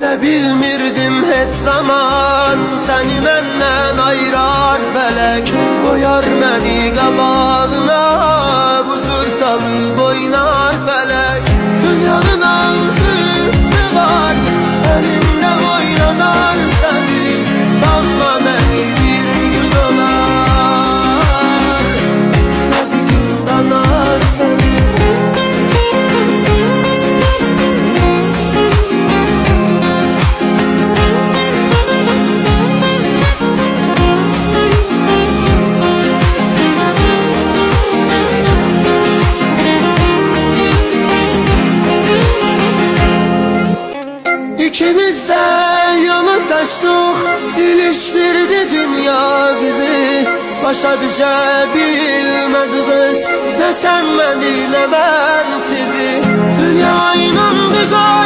Ve bilmirdim hiç zaman seni benden ayırar felek. Koyar beni qabağına, bu tür salıb oynar felek. Dünyanın altı üstü var, elinde oynanar seni. Damla beni bir gün olar, istedi gün danar seni. İkimiz de yolu taştık, iliştirdi dünya bizi. Başa düşebilmedik hiç, ne sen beni ne ben sizi. Dünya inan güzel